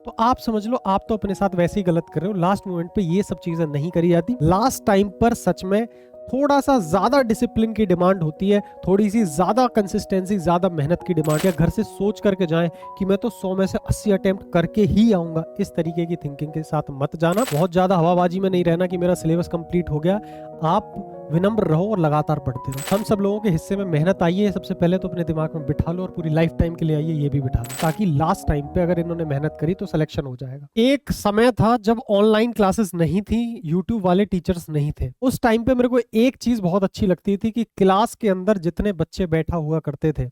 तो आप समझ लो आप तो अपने साथ वैसे ही गलत कर रहे हो। लास्ट मोमेंट पे ये सब चीजें नहीं करी जाती। लास्ट टाइम पर सच में थोड़ा सा ज्यादा डिसिप्लिन की डिमांड होती है, थोड़ी सी ज्यादा कंसिस्टेंसी, ज्यादा मेहनत की डिमांड। या घर से सोच करके जाएं कि मैं तो 100 में से 80 अटेम्प्ट करके ही आऊंगा, इस तरीके की थिंकिंग के साथ मत जाना। बहुत ज्यादा हवाबाजी में नहीं रहना कि मेरा सिलेबस कंप्लीट हो गया। आप विनम्र रहो और लगातार पढ़ते रहो। हम सब लोगों के हिस्से में मेहनत आई है, सबसे पहले तो अपने दिमाग में बिठा लो और पूरी लाइफ टाइम के लिए आई है ये भी बिठा लो, ताकि लास्ट टाइम पे अगर इन्होंने मेहनत करी तो सिलेक्शन हो जाएगा। एक समय था जब ऑनलाइन क्लासेस नहीं थी, यूट्यूब वाले टीचर्स नहीं थे। उस टाइम पे मेरे को एक चीज बहुत अच्छी लगती थी कि क्लास के अंदर जितने बच्चे बैठा हुआ करते थे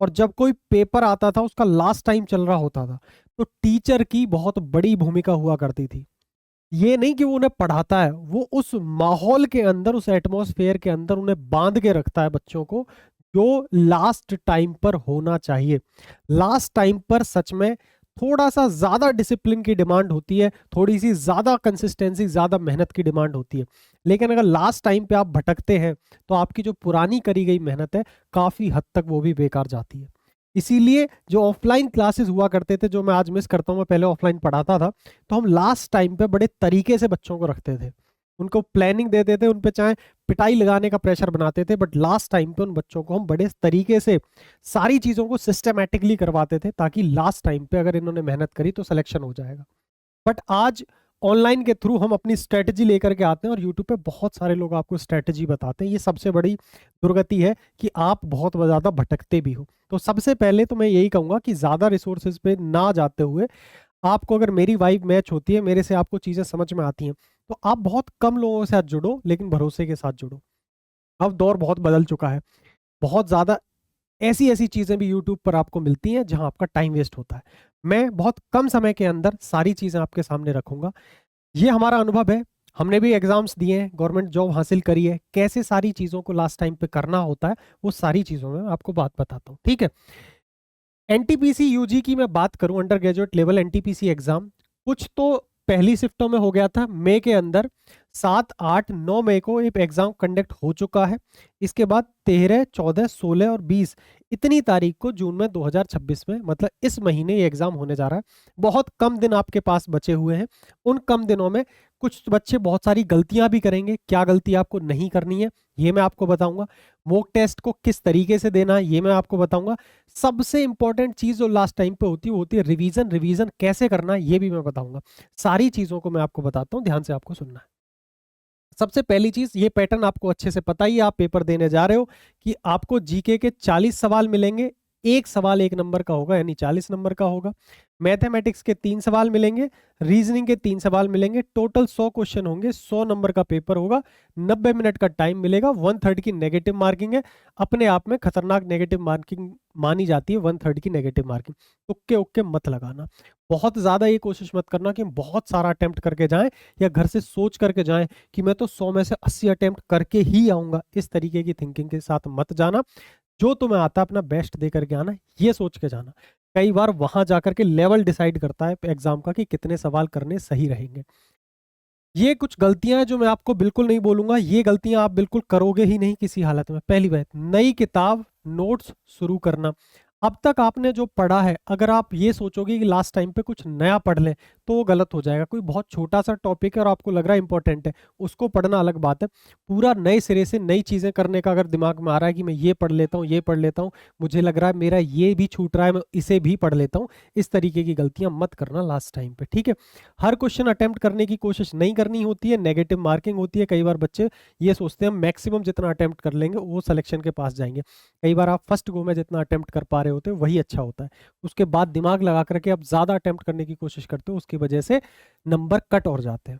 और जब कोई पेपर आता था, उसका लास्ट टाइम चल रहा होता था, तो टीचर की बहुत बड़ी भूमिका हुआ करती थी। ये नहीं कि वो उन्हें पढ़ाता है, वो उस माहौल के अंदर, उस एटमॉस्फेयर के अंदर उन्हें बांध के रखता है बच्चों को, जो लास्ट टाइम पर होना चाहिए। लास्ट टाइम पर सच में थोड़ा सा ज्यादा डिसिप्लिन की डिमांड होती है, थोड़ी सी ज्यादा कंसिस्टेंसी, ज्यादा मेहनत की डिमांड होती है। लेकिन अगर लास्ट टाइम पे आप भटकते हैं तो आपकी जो पुरानी करी गई मेहनत है काफी हद तक वो भी बेकार जाती है। इसीलिए जो ऑफलाइन क्लासेस हुआ करते थे, जो मैं आज मिस करता हूं, मैं पहले ऑफलाइन पढ़ाता था, तो हम लास्ट टाइम पे बड़े तरीके से बच्चों को रखते थे, उनको प्लानिंग देते थे, उन पे चाहे पिटाई लगाने का प्रेशर बनाते थे, बट लास्ट टाइम पे उन बच्चों को हम बड़े तरीके से सारी चीजों को सिस्टमैटिकली करवाते थे, ताकि लास्ट टाइम पे अगर इन्होंने मेहनत करी तो सिलेक्शन हो जाएगा। बट आज ऑनलाइन के थ्रू हम अपनी स्ट्रेटजी लेकर के आते हैं और यूट्यूब पे बहुत सारे लोग आपको स्ट्रेटजी बताते हैं। ये सबसे बड़ी दुर्गति है कि आप बहुत ज्यादा भटकते भी हो। तो सबसे पहले तो मैं यही कहूंगा कि ज्यादा रिसोर्सेज पे ना जाते हुए, आपको अगर मेरी वाइब मैच होती है, मेरे से आपको चीजें समझ में आती हैं, तो आप बहुत कम लोगों के साथ जुड़ो, लेकिन भरोसे के साथ जुड़ो। अब दौर बहुत बदल चुका है। बहुत ज्यादा ऐसी ऐसी चीजें भी यूट्यूब पर आपको मिलती हैं जहां आपका टाइम वेस्ट होता है। मैं बहुत कम समय के अंदर सारी चीजें आपके सामने रखूंगा। ये हमारा अनुभव है, हमने भी एग्जाम्स दिए हैं, गवर्नमेंट जॉब हासिल करी है, कैसे सारी चीजों को लास्ट टाइम पे करना होता है, वो सारी चीजों में आपको बात बताता हूँ, ठीक है। एनटीपीसी यूजी की मैं बात करूं, under graduate level NTPC exam, कुछ तो पहली शिफ्टों में हो गया था मई के अंदर। 7, 8, 9 मई को एक एग्जाम कंडक्ट हो चुका है। इसके बाद 13, 14, 16 और 20 इतनी तारीख को जून में 2026 में, मतलब इस महीने ये एग्जाम होने जा रहा है। बहुत कम दिन आपके पास बचे हुए हैं। उन कम दिनों में कुछ बच्चे बहुत सारी गलतियां भी करेंगे। क्या गलती आपको नहीं करनी है ये मैं आपको बताऊंगा। मॉक टेस्ट को किस तरीके से देना है ये मैं आपको बताऊंगा। सबसे इंपॉर्टेंट चीज जो लास्ट टाइम पे होती है वो होती है रिवीजन। रिवीजन कैसे करना है ये भी मैं बताऊंगा। सारी चीजों को मैं आपको बताता हूँ, ध्यान से आपको सुनना है। सबसे पहली चीज, ये पैटर्न आपको अच्छे से पता ही है, आप पेपर देने जा रहे हो, कि आपको जीके के 40 सवाल मिलेंगे। एक सवाल 1 नंबर का होगा, यानी 40 नंबर का होगा। मैथमेटिक्स के 3 सवाल मिलेंगे, रीजनिंग के 3 सवाल मिलेंगे। टोटल 100 क्वेश्चन होंगे, 100 नंबर का पेपर होगा। 90 मिनट का टाइम मिलेगा। 1/3 की नेगेटिव मार्किंग है। अपने आप में खतरनाक नेगेटिव मार्किंग मानी जाती है 1/3 की नेगेटिव मार्किंग। तुक्के उक्के मत लगाना। बहुत ज्यादा ये कोशिश मत करना कि हम बहुत सारा अटेम्प्ट करके जाएं, या घर से सोच करके जाएं कि मैं तो 100 में से 80 अटेम्प्ट करके ही आऊंगा। इस तरीके की थिंकिंग के साथ मत जाना। जो तुम्हें आता है अपना बेस्ट दे करके आना, ये सोच के जाना। कई बार वहां जाकर के लेवल डिसाइड करता है एग्जाम का कि कितने सवाल करने सही रहेंगे। ये कुछ गलतियां हैं जो मैं आपको बिल्कुल नहीं बोलूंगा, ये गलतियां आप बिल्कुल करोगे ही नहीं किसी हालत में। पहली बात, नई किताब नोट्स शुरू करना। अब तक आपने जो पढ़ा है, अगर आप ये सोचोगे कि लास्ट टाइम पे कुछ नया पढ़ लें, तो वो गलत हो जाएगा। कोई बहुत छोटा सा टॉपिक है और आपको लग रहा है इंपॉर्टेंट है, उसको पढ़ना अलग बात है। पूरा नए सिरे से नई चीजें करने का अगर दिमाग में आ रहा है कि मैं ये पढ़ लेता हूँ, ये पढ़ लेता हूँ, मुझे लग रहा है मेरा ये भी छूट रहा है, मैं इसे भी पढ़ लेता हूँ, इस तरीके की गलतियां मत करना लास्ट टाइम पे, ठीक है। हर क्वेश्चन अटेम्प्ट करने की कोशिश नहीं करनी होती है, नेगेटिव मार्किंग होती है। कई बार बच्चे ये सोचते हैं मैक्सिमम जितना अटेम्प्ट कर लेंगे वो सिलेक्शन के पास जाएंगे। कई बार आप फर्स्ट गो में जितना अटेम्प्ट कर पा रहे होते हो वही अच्छा होता है। उसके बाद दिमाग लगा करके आप ज्यादा अटेम्प्ट करने की कोशिश करते हो, उसकी वजह से नंबर कट और जाते हैं।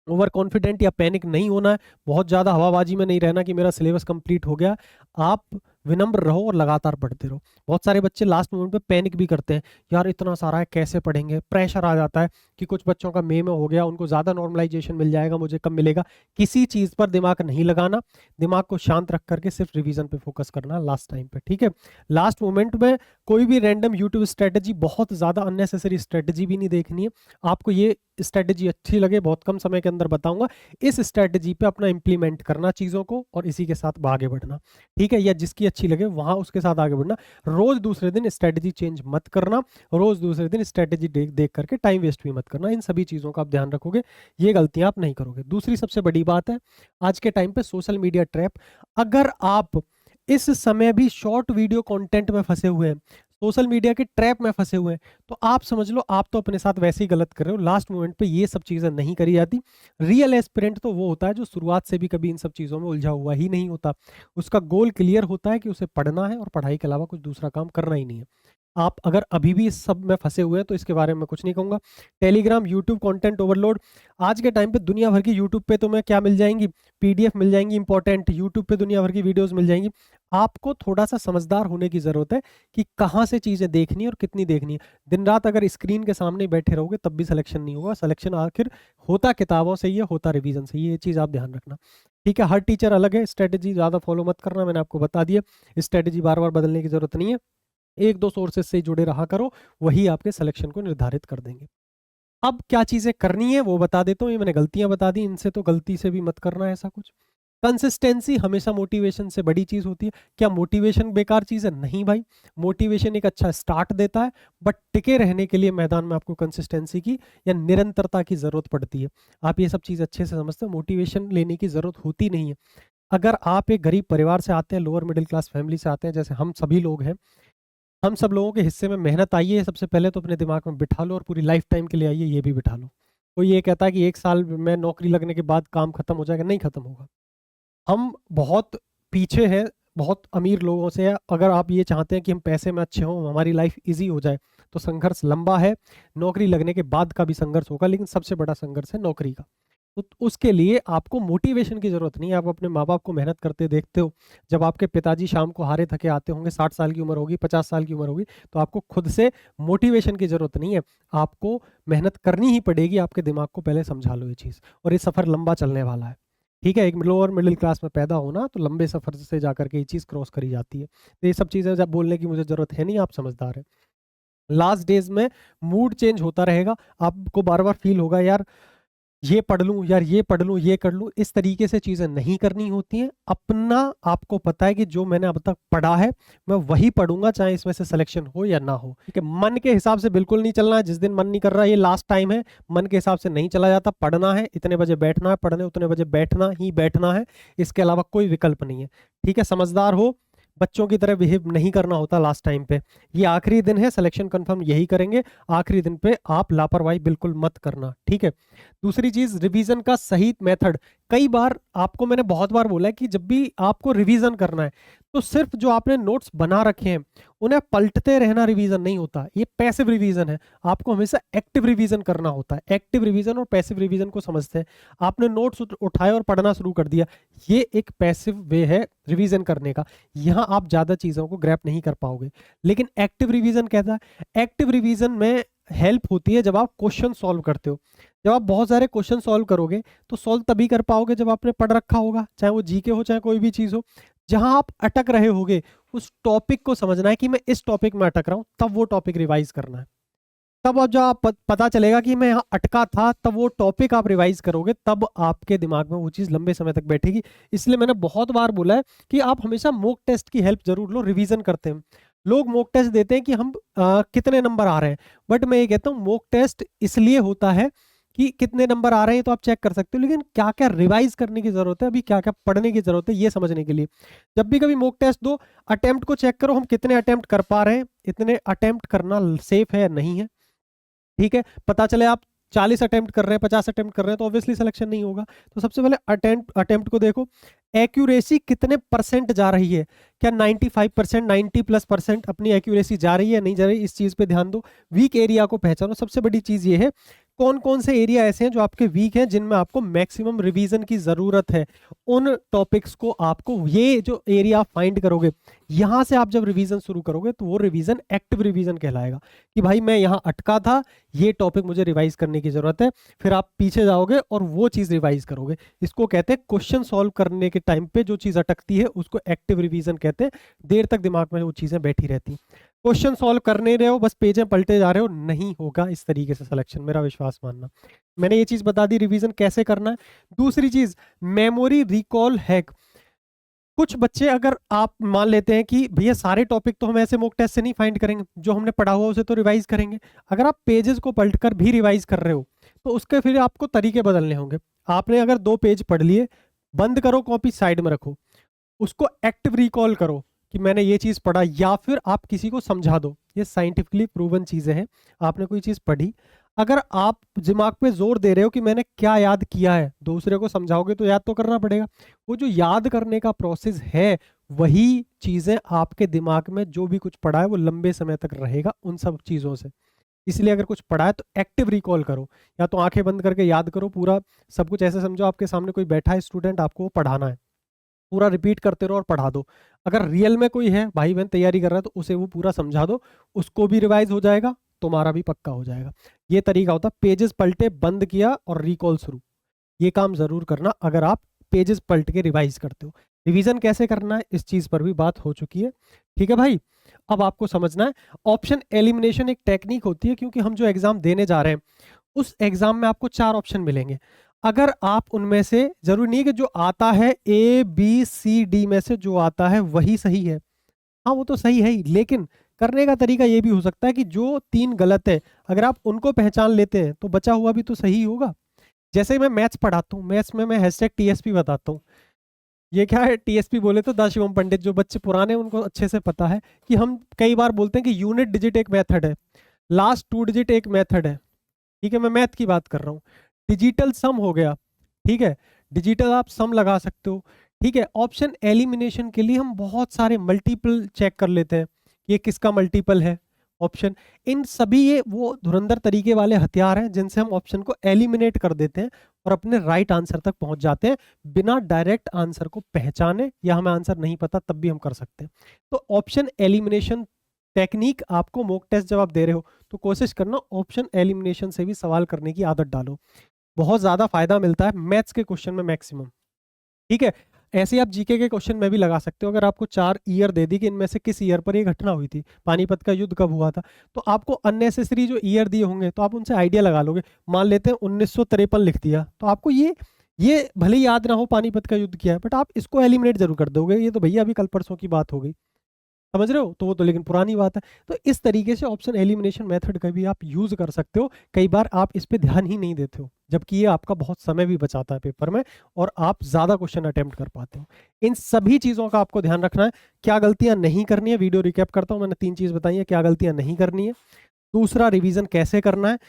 ओवर कॉन्फिडेंट या पैनिक नहीं होना है। बहुत ज्यादा हवाबाजी में नहीं रहना कि मेरा सिलेबस कंप्लीट हो गया। आप विनम्र रहो और लगातार पढ़ते रहो। बहुत सारे बच्चे लास्ट मोमेंट पे पैनिक भी करते हैं, यार इतना सारा है कैसे पढ़ेंगे, प्रेशर आ जाता है कि कुछ बच्चों का मई में हो गया, उनको ज़्यादा नॉर्मलाइजेशन मिल जाएगा, मुझे कब मिलेगा। किसी चीज़ पर दिमाग नहीं लगाना, दिमाग को शांत रख करके सिर्फ रिवीजन पे फोकस करना लास्ट टाइम पे, ठीक है। लास्ट मोमेंट में कोई भी रैंडम यूट्यूब स्ट्रेटजी, बहुत ज़्यादा अननेसेसरी स्ट्रेटजी भी नहीं देखनी है। आपको ये स्ट्रेटजी अच्छी लगे, बहुत कम समय के अंदर बताऊंगा, इस स्ट्रेटजी पे अपना इंप्लीमेंट करना चीज़ों को और इसी के साथ आगे बढ़ना, ठीक है। या जिसकी अच्छी लगे वहां उसके साथ आगे बढ़ना। रोज दूसरे दिन स्ट्रेटजी चेंज मत करना, रोज दूसरे दिन स्ट्रेटजी देख करके टाइम वेस्ट भी मत करना। इन सभी चीज़ों का आप ध्यान रखोगे, ये गलतियां आप नहीं करोगे। दूसरी सबसे बड़ी बात है आज के टाइम पे सोशल मीडिया ट्रैप। अगर आप इस समय भी शॉर्ट वीडियो कंटेंट में फंसे हुए हैं, सोशल मीडिया के ट्रैप में फंसे हुए हैं, तो आप समझ लो आप तो अपने साथ वैसे ही गलत कर रहे हो। लास्ट मोमेंट पे ये सब चीजें नहीं करी जाती। रियल एस्पिरेंट तो वो होता है जो शुरुआत से भी कभी इन सब चीजों में उलझा हुआ ही नहीं होता। उसका गोल क्लियर होता है कि उसे पढ़ना है और पढ़ाई के अलावा कुछ दूसरा काम करना ही नहीं है। आप अगर अभी भी इस सब में फंसे हुए हैं तो इसके बारे में कुछ नहीं कहूंगा। Telegram, YouTube content overload. आज के टाइम पे दुनिया भर की यूट्यूब पे तुम्हें क्या मिल जाएंगी, पीडीएफ मिल जाएंगी इंपॉर्टेंट, यूट्यूब पे दुनिया भर की वीडियोस मिल जाएंगी। आपको थोड़ा सा समझदार होने की जरूरत है कि कहाँ से चीजें देखनी है और कितनी देखनी है। दिन रात अगर स्क्रीन के सामने बैठे रहोगे तब भी सिलेक्शन नहीं होगा। सिलेक्शन आखिर होता किताबों से ही है, होता रिवीजन से ही है। ये चीज आप ध्यान रखना, ठीक है। हर टीचर अलग है, स्ट्रेटेजी ज्यादा फॉलो मत करना, मैंने आपको बता दिया। स्ट्रेटेजी बार बार बदलने की जरूरत नहीं है, एक दो सोर्सेज से जुड़े रहा करो, वही आपके सिलेक्शन को निर्धारित कर देंगे। अब क्या चीजें करनी है वो बता देता हूँ। ये मैंने गलतियां बता दी, इनसे तो गलती से भी मत करना ऐसा कुछ। कंसिस्टेंसी हमेशा मोटिवेशन से बड़ी चीज होती है। क्या मोटिवेशन बेकार चीज है? नहीं भाई, मोटिवेशन एक अच्छा स्टार्ट देता है, बट टिके रहने के लिए मैदान में आपको कंसिस्टेंसी की या निरंतरता की जरूरत पड़ती है। आप ये सब चीज अच्छे से समझते हो, मोटिवेशन लेने की जरूरत होती नहीं है। अगर आप एक गरीब परिवार से आते हैं, लोअर मिडिल क्लास फैमिली से आते हैं, जैसे हम सभी लोग हैं, हम सब लोगों के हिस्से में मेहनत आई है, सबसे पहले तो अपने दिमाग में बिठा लो और पूरी लाइफ टाइम के लिए आई है, ये भी बिठा लो। कोई ये कहता है कि एक साल में नौकरी लगने के बाद काम खत्म हो जाएगा, नहीं खत्म होगा। हम बहुत पीछे हैं बहुत अमीर लोगों से। अगर आप ये चाहते हैं कि हम पैसे में अच्छे हों, हमारी लाइफ इजी हो जाए, तो संघर्ष लंबा है। नौकरी लगने के बाद का भी संघर्ष होगा, लेकिन सबसे बड़ा संघर्ष है नौकरी का। तो उसके लिए आपको मोटिवेशन की जरूरत नहीं है। आप अपने माँ बाप को मेहनत करते देखते हो, जब आपके पिताजी शाम को हारे थके आते होंगे, 60 साल की उम्र होगी, 50 साल की उम्र होगी, तो आपको खुद से मोटिवेशन की जरूरत नहीं है। आपको मेहनत करनी ही पड़ेगी। आपके दिमाग को पहले समझा लो ये चीज़, और ये सफ़र लंबा चलने वाला है, ठीक है। एक लोअर मिडिल क्लास में पैदा होना तो लंबे सफर से जाकर के ये चीज़ क्रॉस करी जाती है। तो ये सब चीज़ें जब बोलने की मुझे जरूरत है नहीं, आप समझदार हैं। लास्ट डेज में मूड चेंज होता रहेगा, आपको बार बार फील होगा यार ये पढ़ लूं, यार ये पढ़ लूं, ये कर लूं। इस तरीके से चीजें नहीं करनी होती हैं। अपना आपको पता है कि जो मैंने अब तक पढ़ा है मैं वही पढ़ूंगा, चाहे इसमें से सिलेक्शन हो या ना हो, ठीक है। मन के हिसाब से बिल्कुल नहीं चलना है। जिस दिन मन नहीं कर रहा, ये लास्ट टाइम है, मन के हिसाब से नहीं चला जाता। पढ़ना है, इतने बजे बैठना है, पढ़ने उतने बजे बैठना ही बैठना है, इसके अलावा कोई विकल्प नहीं है, ठीक है। समझदार हो, बच्चों की तरह बिहेव नहीं करना होता लास्ट टाइम पे। ये आखिरी दिन है, सिलेक्शन कंफर्म यही करेंगे। आखिरी दिन पे आप लापरवाही बिल्कुल मत करना, ठीक है। दूसरी चीज, रिवीजन का सही मेथड। कई बार आपको मैंने बहुत बार बोला है कि जब भी आपको रिवीजन करना है तो सिर्फ जो आपने नोट्स बना रखे हैं उन्हें पलटते रहना रिवीजन नहीं होता, ये पैसिव रिवीजन है। आपको हमेशा एक्टिव रिवीजन करना होता है। एक्टिव रिवीजन और पैसिव रिवीजन को समझते हैं। आपने नोट्स उठाए और पढ़ना शुरू कर दिया, ये एक पैसिव वे है रिवीजन करने का। यहाँ आप ज्यादा चीजों को ग्रैप नहीं कर पाओगे। लेकिन एक्टिव रिवीजन कहता है, एक्टिव रिवीजन में हेल्प होती है जब आप क्वेश्चन सॉल्व करते हो। जब आप बहुत सारे क्वेश्चन सॉल्व करोगे तो सॉल्व तभी कर पाओगे जब आपने पढ़ रखा होगा, चाहे वो जीके हो चाहे कोई भी चीज हो। जहां आप अटक रहे होगे उस टॉपिक को समझना है कि मैं इस टॉपिक में अटक रहा हूं, तब वो टॉपिक रिवाइज करना है। तब अब जब आप पता चलेगा कि मैं यहाँ अटका था, तब वो टॉपिक आप रिवाइज करोगे, तब आपके दिमाग में वो चीज़ लंबे समय तक बैठेगी। इसलिए मैंने बहुत बार बोला है कि आप हमेशा मॉक टेस्ट की हेल्प जरूर लो। रिवीजन करते हैं लोग, मॉक टेस्ट देते हैं कि हम कितने नंबर आ रहे हैं, बट मैं ये कहता हूँ मॉक टेस्ट इसलिए होता है कि कितने नंबर आ रहे हैं तो आप चेक कर सकते हो, लेकिन क्या क्या रिवाइज करने की जरूरत है, अभी क्या क्या पढ़ने की जरूरत है, ये समझने के लिए। जब भी कभी मॉक टेस्ट दो, अटेम्प्ट को चेक करो, हम कितने अटेम्प्ट कर पा रहे हैं, इतने अटेम्प्ट करना सेफ है या नहीं है, ठीक है। पता चले आप 40 अटेम्प्ट कर रहे हैं, 50 अटेम्प्ट कर रहे हैं, तो ऑब्वियसली सिलेक्शन नहीं होगा। तो सबसे पहले अटेम्प्ट को देखो, एक्यूरेसी कितने परसेंट जा रही है, क्या 95%, 90+% अपनी एक्यूरेसी जा रही है नहीं जा रही, इस चीज पे ध्यान दो। वीक एरिया को पहचानो। सबसे बड़ी चीज ये है कौन कौन से एरिया ऐसे हैं जो आपके वीक हैं, जिनमें आपको मैक्सिमम रिवीजन की जरूरत है। उन टॉपिक्स को आपको, ये जो एरिया फाइंड करोगे, यहां से आप जब रिवीजन शुरू करोगे तो वो रिवीजन एक्टिव रिवीजन कहलाएगा कि भाई मैं यहाँ अटका था, ये टॉपिक मुझे रिवाइज करने की जरूरत है। फिर आप पीछे जाओगे और वो चीज रिवाइज करोगे। इसको कहते हैं क्वेश्चन सॉल्व करने के टाइम पे जो चीज अटकती है उसको एक्टिव रिवीजन कहते हैं। देर तक दिमाग में वो चीजें बैठी रहती। क्वेश्चन सॉल्व करने रहे हो, बस पेजें पलटे जा रहे हो, नहीं होगा इस तरीके से सिलेक्शन, मेरा विश्वास मानना। मैंने ये चीज बता दी रिवीजन कैसे करना है। दूसरी चीज, मेमोरी रिकॉल हैक। कुछ बच्चे, अगर आप मान लेते हैं कि भैया सारे टॉपिक तो हम ऐसे मॉक टेस्ट से नहीं फाइंड करेंगे, जो हमने पढ़ा हुआ उसे तो रिवाइज करेंगे। अगर आप पेजेस को पलटकर भी रिवाइज कर रहे हो तो उसके फिर आपको तरीके बदलने होंगे। आपने अगर 2 पेज पढ़ लिए, बंद करो, कॉपी साइड में रखो, उसको एक्टिव रिकॉल करो कि मैंने ये चीज पढ़ा, या फिर आप किसी को समझा दो। ये साइंटिफिकली प्रूवन चीजें हैं। आपने कोई चीज पढ़ी, अगर आप दिमाग पे जोर दे रहे हो कि मैंने क्या याद किया है, दूसरे को समझाओगे तो याद तो करना पड़ेगा। वो जो याद करने का प्रोसेस है, वही चीजें आपके दिमाग में जो भी कुछ पढ़ा है वो लंबे समय तक रहेगा उन सब चीजों से। इसलिए अगर कुछ पढ़ा है तो एक्टिव रिकॉल करो, या तो आंखें बंद करके याद करो पूरा सब कुछ। ऐसे समझो आपके सामने कोई बैठा है स्टूडेंट, आपको वो पढ़ाना है, पूरा रिपीट करते रहो और पढ़ा दो। अगर रियल में कोई है भाई बहन तैयारी कर रहा है तो उसे वो पूरा समझा दो, उसको भी रिवाइज हो जाएगा, तुम्हारा भी पक्का हो जाएगा। ये तरीका होता है, पेजेस पलटे, बंद किया और रिकॉल शुरू। ये काम जरूर करना अगर आप पेजेस पलट के रिवाइज करते हो। रिवीजन कैसे करना है इस चीज पर भी बात हो चुकी है, ठीक है भाई। अब आपको समझना है, ऑप्शन एलिमिनेशन एक टेक्निक होती है, क्योंकि हम जो एग्जाम देने जा रहे हैं उस एग्जाम में आपको 4 ऑप्शन मिलेंगे। अगर आप उनमें से, जरूरी नहीं कि जो आता है ए बी सी डी में से जो आता है वही सही है, हाँ वो तो सही है ही, लेकिन करने का तरीका ये भी हो सकता है कि जो 3 गलत है अगर आप उनको पहचान लेते हैं तो बचा हुआ भी तो सही होगा। जैसे मैं मैथ्स पढ़ाता हूँ, मैथ्स में मैं हैशटैग टीएसपी बताता हूँ। ये क्या है, टीएसपी बोले तो दास शिवम पंडित, जो बच्चे पुराने हैं उनको अच्छे से पता है कि हम कई बार बोलते हैं कि यूनिट डिजिट एक मेथड है, लास्ट 2 डिजिट एक मेथड है, ठीक है। मैं मैथ की बात कर रहा हूँ। डिजिटल सम हो गया, ठीक है, डिजिटल आप सम लगा सकते हो, ठीक है। ऑप्शन एलिमिनेशन के लिए हम बहुत सारे मल्टीपल चेक कर लेते हैं, ये किसका मल्टीपल है ऑप्शन। इन सभी, ये वो धुरंधर तरीके वाले हथियार हैं जिनसे हम ऑप्शन को एलिमिनेट कर देते हैं और अपने राइट आंसर तक पहुंच जाते हैं बिना डायरेक्ट आंसर को पहचाने, या हमें आंसर नहीं पता तब भी हम कर सकते हैं। तो ऑप्शन एलिमिनेशन टेक्निक आपको मॉक टेस्ट जब आप दे रहे हो तो कोशिश करना ऑप्शन एलिमिनेशन से भी सवाल करने की आदत डालो। बहुत ज्यादा फायदा मिलता है मैथ्स के क्वेश्चन में मैक्सिमम, ठीक है। ऐसे ही आप जीके के क्वेश्चन में भी लगा सकते हो। अगर आपको 4 ईयर दे दी कि इनमें से किस ईयर पर ये घटना हुई थी, पानीपत का युद्ध कब हुआ था, तो आपको अननेसेसरी जो ईयर दिए होंगे तो आप उनसे आइडिया लगा लोगे। मान लेते हैं 1953 लिख दिया, तो आपको ये भले ही याद ना हो पानीपत का युद्ध किया है, बट आप इसको एलिमिनेट जरूर कर दोगे, ये तो भैया अभी कल परसों की बात हो गई, समझ रहे हो, तो वो तो लेकिन पुरानी बात है। तो इस तरीके से ऑप्शन एलिमिनेशन मेथड का भी आप यूज कर सकते हो। कई बार आप इस पे ध्यान ही नहीं देते हो, जबकि ये आपका बहुत समय भी बचाता है पेपर में और आप ज्यादा क्वेश्चन अटेम्प्ट कर पाते हो। इन सभी चीजों का आपको ध्यान रखना है। क्या गलतियां नहीं करनी है, वीडियो रिकैप करता हूं, मैंने 3 चीज बताई है क्या गलतियां नहीं करनी है। दूसरा, रिवीजन कैसे करना है।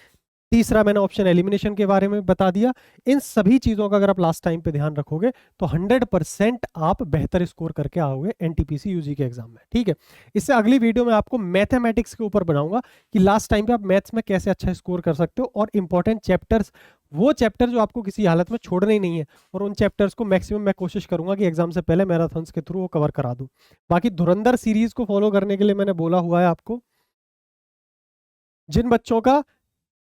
तीसरा, मैंने ऑप्शन एलिमिनेशन के बारे में बता दिया। इन सभी चीजों का अगर आप लास्ट टाइम पे ध्यान रखोगे तो 100% आप बेहतर स्कोर करके आओगे एनटीपीसी यूजी के एग्जाम में, ठीक है। इससे अगली वीडियो में आपको मैथमेटिक्स के ऊपर बनाऊंगा कि लास्ट टाइम पे आप मैथ्स में कैसे अच्छा स्कोर कर सकते हो, और इंपॉर्टेंट चैप्टर्स, वो चैप्टर जो आपको किसी हालत में छोड़ने ही नहीं है, और उन चैप्टर्स को मैक्सिमम मैं कोशिश करूंगा कि एग्जाम से पहले मैराथन्स के थ्रू वो कवर करा दूं। बाकी धुरंधर सीरीज को फॉलो करने के लिए मैंने बोला हुआ है आपको, जिन बच्चों का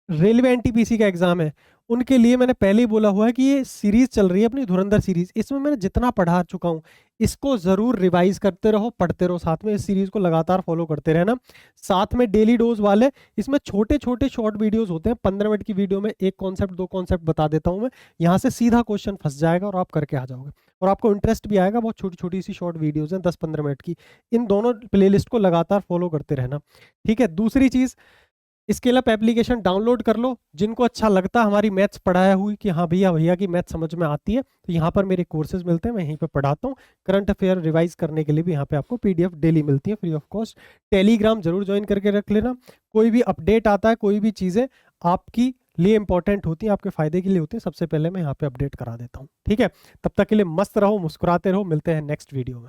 रेलवे एनटीपीसी का एग्जाम है उनके लिए मैंने पहले ही बोला हुआ है कि ये सीरीज चल रही है अपनी धुरंधर सीरीज, इसमें मैंने जितना पढ़ा चुका हूँ इसको जरूर रिवाइज करते रहो, पढ़ते रहो, साथ में इस सीरीज को लगातार फॉलो करते रहना। साथ में डेली डोज वाले, इसमें छोटे छोटे शॉर्ट वीडियोस होते हैं, 15 मिनट की वीडियो में 1 कॉन्सेप्ट 2 कॉन्सेप्ट बता देता हूँ मैं, यहाँ से सीधा क्वेश्चन फंस जाएगा और आप करके आ जाओगे और आपको इंटरेस्ट भी आएगा। बहुत छोटी छोटी सी शॉर्ट वीडियोज हैं 10-15 मिनट की, इन दोनों प्लेलिस्ट को लगातार फॉलो करते रहना, ठीक है। दूसरी चीज, स्केल अप एप्लीकेशन डाउनलोड कर लो। जिनको अच्छा लगता है हमारी मैथ्स पढ़ाया हुई कि हाँ भैया भैया की मैथ्स समझ में आती है, तो यहाँ पर मेरे कोर्सेज मिलते हैं, मैं यहीं पे पढ़ाता हूँ। करंट अफेयर रिवाइज करने के लिए भी यहाँ पे आपको पीडीएफ डेली मिलती है फ्री ऑफ कॉस्ट। टेलीग्राम जरूर ज्वाइन करके रख लेना। कोई भी अपडेट आता है, कोई भी चीज़ें आपकी लिए इंपॉर्टेंट होती है, आपके फायदे के लिए होती है, सबसे पहले मैं यहाँ पे अपडेट करा देता हूँ, ठीक है। तब तक के लिए मस्त रहो, मुस्कुराते रहो, मिलते हैं नेक्स्ट वीडियो में।